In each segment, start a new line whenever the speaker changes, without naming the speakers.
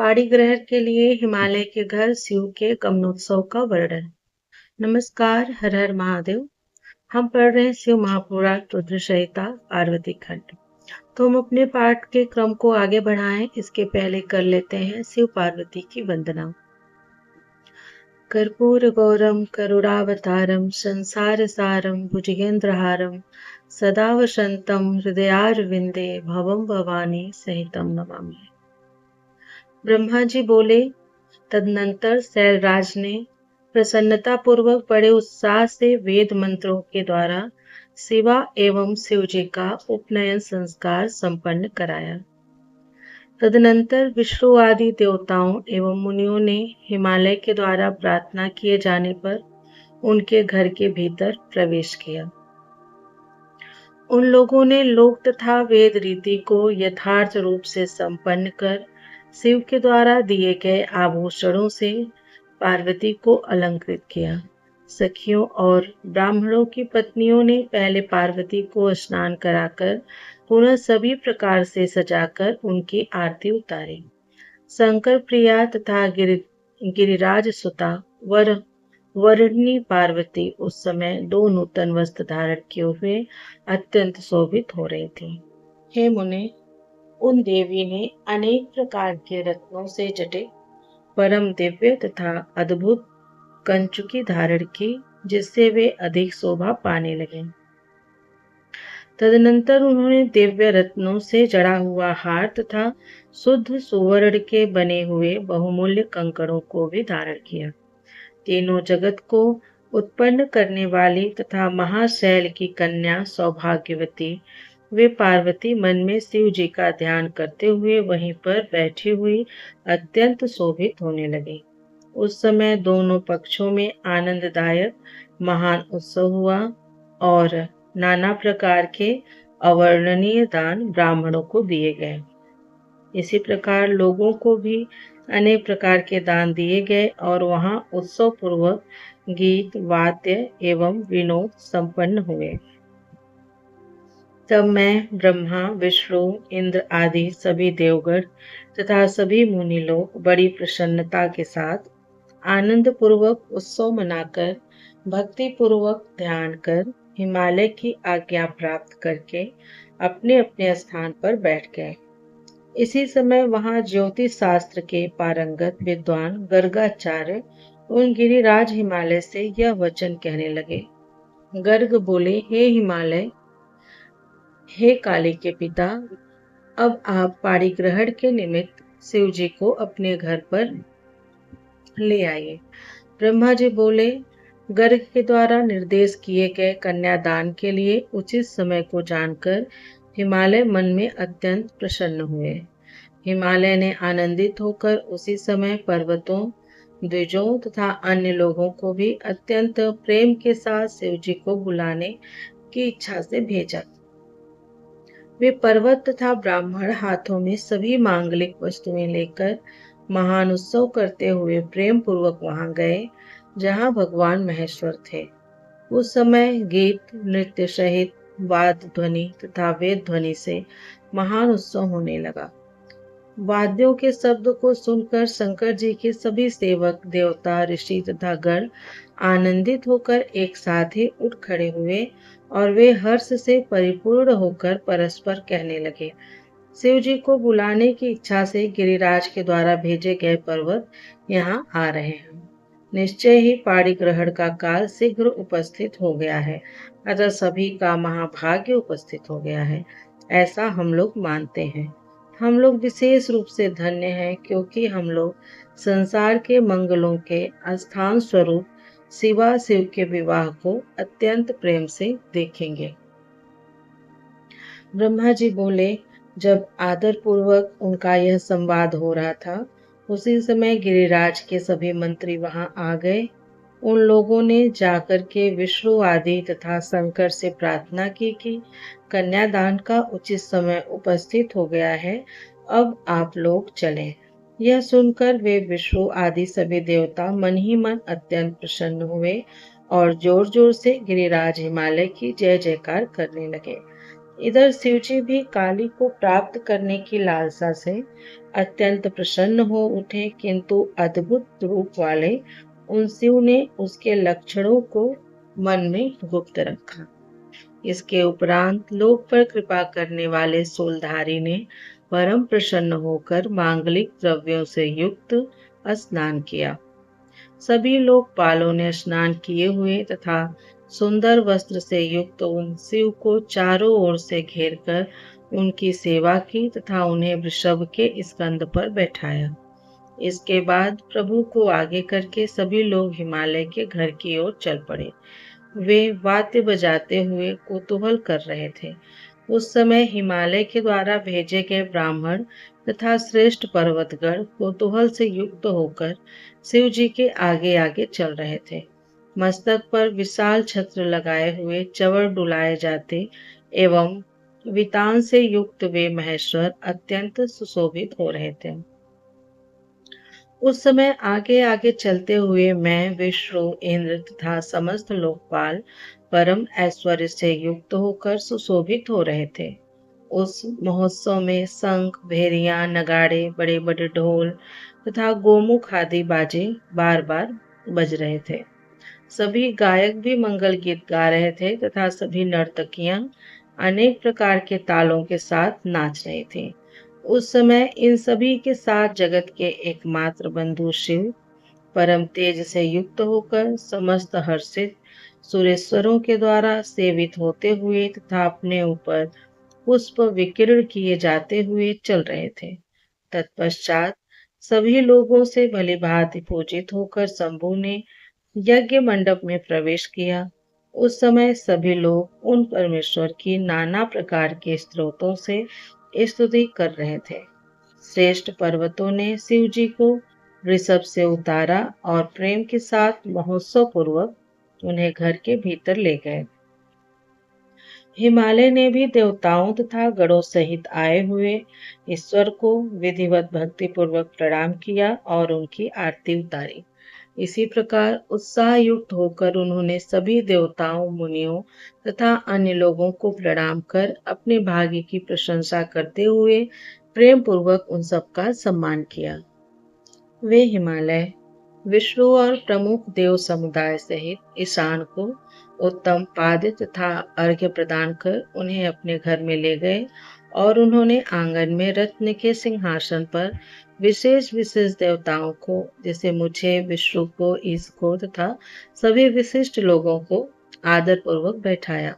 पहाड़ी ग्रहण के लिए हिमालय के घर शिव के गमनोत्सव का वर्णन। नमस्कार, हर हर महादेव। हम पढ़ रहे हैं शिव महापुराण रुद्र संहिता पार्वती खंड। तो हम अपने पाठ के क्रम को आगे बढ़ाएं, इसके पहले कर लेते हैं शिव पार्वती की वंदना। कर्पूर गौरम करुणावतारम संसार सारम भुजगेंद्रहारम सदा वसंतम हृदयारविंदे भवम भवानी सहितम नमामि। ब्रह्मा जी बोले। तदनंतर शैलराज ने प्रसन्नतापूर्वक बड़े उत्साह से वेद मंत्रों के द्वारा शिवा एवं शिव जी का उपनयन संस्कार संपन्न कराया। तदनंतर विष्णु आदि देवताओं एवं मुनियों ने हिमालय के द्वारा प्रार्थना किए जाने पर उनके घर के भीतर प्रवेश किया। उन लोगों ने लोक तथा वेद रीति को यथार्थ रूप से संपन्न कर शिव के द्वारा दिए गए आभूषणों से पार्वती को अलंकृत किया। सखियों और ब्राह्मणों की पत्नियों ने पहले पार्वती को स्नान कराकर पुनः सभी प्रकार से सजाकर उनकी आरती उतारी। शंकर प्रिया तथा गिरिराज सुता वर्णिनी पार्वती उस समय 2 नूतन वस्त्र धारण किए हुए अत्यंत शोभित हो रही थी। हे मुने, उन देवी ने अनेक प्रकार के रत्नों से जटित परम दिव्य तथा अद्भुत कंचुकी धारण की, जिससे वे अधिक शोभा पाने लगे। तदनंतर उन्होंने दिव्य रत्नों से जड़ा हुआ हार तथा शुद्ध सुवर्ण के बने हुए बहुमूल्य कंकड़ों को भी धारण किया। तीनों जगत को उत्पन्न करने वाली तथा महाशैल की कन्या सौभाग्यवती वे पार्वती मन में शिव जी का ध्यान करते हुए वहीं पर बैठी हुई अत्यंत शोभित होने लगी। उस समय दोनों पक्षों में आनंददायक महान उत्सव हुआ और नाना प्रकार के अवर्णनीय दान ब्राह्मणों को दिए गए। इसी प्रकार लोगों को भी अनेक प्रकार के दान दिए गए और वहां उत्सव पूर्वक गीत वाद्य एवं विनोद संपन्न हुए। तब मैं ब्रह्मा विष्णु इंद्र आदि सभी देवगण तथा सभी मुनि लोग बड़ी प्रसन्नता के साथ आनंद पूर्वक उत्सव मनाकर भक्ति पूर्वक ध्यान कर हिमालय की आज्ञा प्राप्त करके अपने अपने स्थान पर बैठ गए। इसी समय वहां ज्योतिष शास्त्र के पारंगत विद्वान गर्गाचार्य उन गिरिराज हिमालय से यह वचन कहने लगे। गर्ग बोले, हे हिमालय, हे काली के पिता, अब आप पाणी ग्रहण के निमित्त शिव जी को अपने घर पर ले आइए। ब्रह्मा जी बोले, गर्ग के द्वारा निर्देश किए गए कन्यादान के लिए उचित समय को जानकर हिमालय मन में अत्यंत प्रसन्न हुए। हिमालय ने आनंदित होकर उसी समय पर्वतों, द्विजों तथा अन्य लोगों को भी अत्यंत प्रेम के साथ शिव जी को बुलाने की इच्छा से भेजा। वे पर्वत तथा ब्राह्मण हाथों में सभी मांगलिक वस्तुएं लेकर महान उत्सव करते हुए प्रेम पूर्वक वहां गए जहां भगवान महेश्वर थे। उस समय गीत नृत्य सहित वाद्य ध्वनि तथा वेद ध्वनि से महान उत्सव होने लगा। वाद्यों के शब्द को सुनकर शंकर जी के सभी सेवक देवता ऋषि तथा गण आनंदित होकर एक साथ ही उठ खड़े हुए और वे हर्ष से परिपूर्ण होकर परस्पर कहने लगे, शिव जी को बुलाने की इच्छा से गिरिराज के द्वारा भेजे गए पर्वत यहाँ आ रहे हैं। निश्चय ही पाणी ग्रहण का काल शीघ्र उपस्थित हो गया है, अतः सभी का महाभाग्य उपस्थित हो गया है, ऐसा हम लोग मानते हैं। हम लोग विशेष रूप से धन्य हैं क्योंकि हम लोग संसार के मंगलों के स्थान स्वरूप शिवा शिव के विवाह को अत्यंत प्रेम से देखेंगे। ब्रह्मा जी बोले, जब आदर पूर्वक उनका यह संवाद हो रहा था, उसी समय गिरिराज के सभी मंत्री वहां आ गए। उन लोगों ने जाकर के विष्णु आदि तथा शंकर से प्रार्थना की कि कन्यादान का उचित समय उपस्थित हो गया है, अब आप लोग चलें। यह सुनकर वे विष्णु आदि सभी देवता मन ही मन अत्यंत प्रसन्न हुए और जोर जोर से गिरिराज हिमालय की जय जयकार करने लगे। इधर शिवजी भी काली को प्राप्त करने की लालसा से अत्यंत प्रसन्न हो उठे, किंतु अद्भुत रूप वाले उन शिव ने उसके लक्षणों को मन में गुप्त रखा। इसके उपरांत लोक पर कृपा करने वाले सूलधारी ने परम प्रसन्न होकर मांगलिक द्रव्यों से युक्त स्नान किया। सभी लोकपालों ने स्नान किए हुए तथा सुंदर वस्त्र से युक्त उन शिव को चारों ओर से घेरकर उनकी सेवा की तथा उन्हें वृषभ के स्कंद पर बैठाया। इसके बाद प्रभु को आगे करके सभी लोग हिमालय के घर की ओर चल पड़े। वे वाद्य बजाते हुए कुतूहल कर रहे थे। उस समय हिमालय के द्वारा भेजे गए ब्राह्मण तथा श्रेष्ठ पर्वतगण कुतूहल से युक्त होकर शिव जी के आगे आगे चल रहे थे। मस्तक पर विशाल छत्र लगाए हुए चवर डुलाए जाते एवं वितान से युक्त वे महेश्वर अत्यंत सुशोभित हो रहे थे। उस समय आगे आगे चलते हुए मैं, विष्णु, इंद्र तथा समस्त लोकपाल परम ऐश्वर्य से युक्त होकर सुशोभित हो रहे थे। उस महोत्सव में शंख, भेरियां, नगाड़े, बड़े बड़े ढोल तथा गोमुख आदि बाजे बार बार बज रहे थे। सभी गायक भी मंगल गीत गा रहे थे तथा सभी नर्तकियां अनेक प्रकार के तालों के साथ नाच रही थी। उस समय इन सभी के साथ जगत के एकमात्र बंधु शिव परम तेज से युक्त होकर समस्त हर्षित सुरेश्वरों के द्वारा सेवित होते हुए तथा अपने ऊपर पुष्प विकीर्ण किए जाते हुए चल रहे थे। तत्पश्चात सभी लोगों से भली भांति पूजित होकर शंभु ने यज्ञ मंडप में प्रवेश किया। उस समय सभी लोग उन परमेश्वर की नाना प्रकार के स्तोत्रों से स्तुति कर रहे थे। श्रेष्ठ पर्वतों ने शिव जी को वृषभ से उतारा और प्रेम के साथ महोत्सव पूर्वक उन्हें घर के भीतर ले गए। हिमालय ने भी देवताओं तथा गणों सहित आए हुए ईश्वर को विधिवत भक्ति पूर्वक प्रणाम किया और उनकी आरती उतारी। इसी प्रकार उत्साह युक्त होकर उन्होंने सभी देवताओं, मुनियों तथा अन्य लोगों को प्रणाम कर अपने भाग्य की प्रशंसा करते हुए प्रेम पूर्वक उन सबका सम्मान किया। वे हिमालय, विष्णु और प्रमुख देव समुदाय सहित ईशान को उत्तम पाद्य तथा अर्घ्य प्रदान कर उन्हें अपने घर में ले गए और उन्होंने आंगन में रत्न के सिंहासन पर विशेष विशेष देवताओं को, जैसे मुझे, विष्णु को, ईश को तथा सभी विशिष्ट लोगों को आदर पूर्वक बैठाया।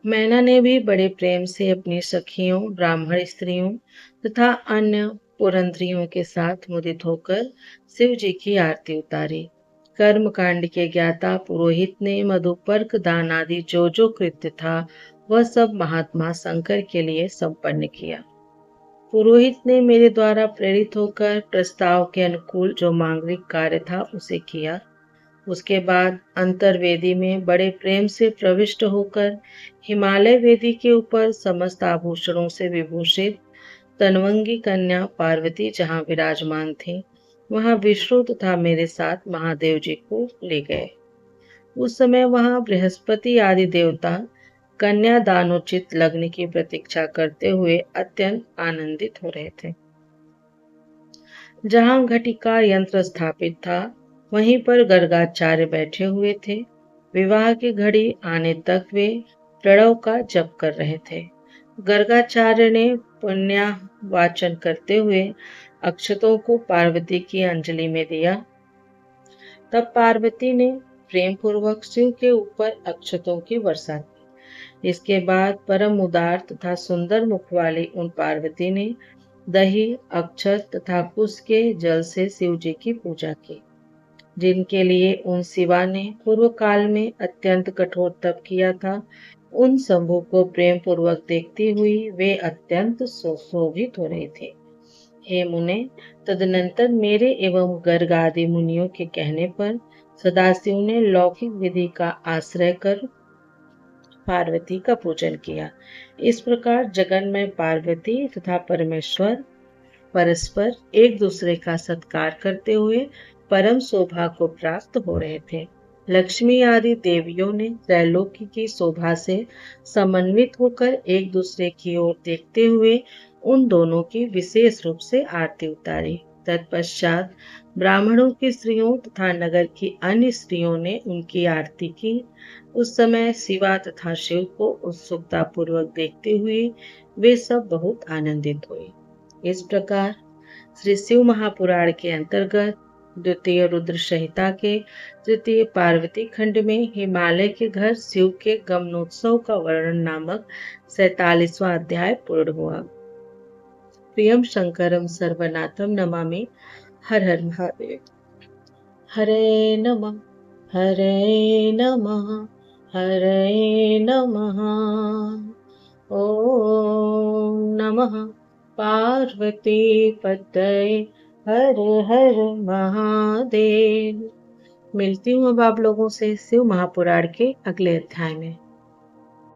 मैना ने भी बड़े प्रेम से अपनी सखियों, ब्राह्मण स्त्रियों तथा अन्य पुरंद्रियों के साथ मुदित होकर शिव जी की आरती उतारी। कर्म कांड के ज्ञाता पुरोहित ने मधुपर्क दान आदि जो जो कृत्य था वह सब महात्मा शंकर के लिए संपन्न किया। पुरोहित ने मेरे द्वारा प्रेरित होकर प्रस्ताव के अनुकूल जो मांगलिक कार्य था उसे किया। उसके बाद अंतर्वेदी में बड़े प्रेम से प्रविष्ट होकर हिमालय वेदी के ऊपर समस्त आभूषणों से विभूषित तनवंगी कन्या पार्वती जहाँ विराजमान थी, वहाँ विष्णु तथा मेरे साथ महादेव जी को ले गए। उस समय वहाँ बृहस्पति आदि देवता कन्या दानोचित लग्न की प्रतीक्षा करते हुए अत्यंत आनंदित हो रहे थे। जहाँ घटिका यंत्र स्थापित था वहीं पर गर्गाचार्य बैठे हुए थे। विवाह की घड़ी आने तक वे प्रणव का जप कर रहे थे। गर्गाचार्य ने पुण्यावाचन करते हुए अक्षतों को पार्वती की अंजलि में दिया। तब पार्वती ने प्रेम पूर्वक शिव के ऊपर अक्षतों की वर्षा की। इसके बाद परम उदार तथा सुंदर मुख वाली उन पार्वती ने दही, अक्षत तथा कुश के जल से शिव जी की पूजा की, जिनके लिए उन शिवा ने पूर्व काल में अत्यंत कठोर तप किया था। उन शंभु को प्रेम पूर्वक देखती हुई वे अत्यंत शोभित हो रहे थे। हे मुने, तदनंतर मेरे एवं गर्ग आदि मुनियों के कहने पर सदाशिव ने लौकिक विधि का आश्रय कर पार्वती का पूजन किया। इस प्रकार जगन में पार्वती तथा परमेश्वर परस्पर एक दूसरे का सत्कार करते हुए परम शोभा को प्राप्त हो रहे थे। लक्ष्मी आदि देवियों ने त्रैलोकी की शोभा से समन्वित होकर एक दूसरे की ओर देखते हुए उन दोनों की विशेष रूप से आरती उतारी। तत्पश्चात ब्राह्मणों की स्त्रियों तथा नगर की अन्य स्त्रियों ने उनकी आरती की। उस समय शिवा तथा शिव को उत्सुकता पूर्वक देखते हुए वे सब बहुत आनंदित हुए। इस प्रकार श्री शिव महापुराण के अंतर्गत द्वितीय रुद्र संहिता के तृतीय पार्वती खंड में हिमालय के घर शिव के गमनोत्सव का वर्णन नामक 47वां अध्याय पूर्ण हुआ। प्रियम शंकरम सर्वनाथम नमामि। हर हर महादेव। हरे नमः। हरे नमः। हरे नमः। ओम नमः पार्वती पतये। हर हर महादेव। मिलती हूँ अब आप लोगों से शिव महापुराण के अगले अध्याय में।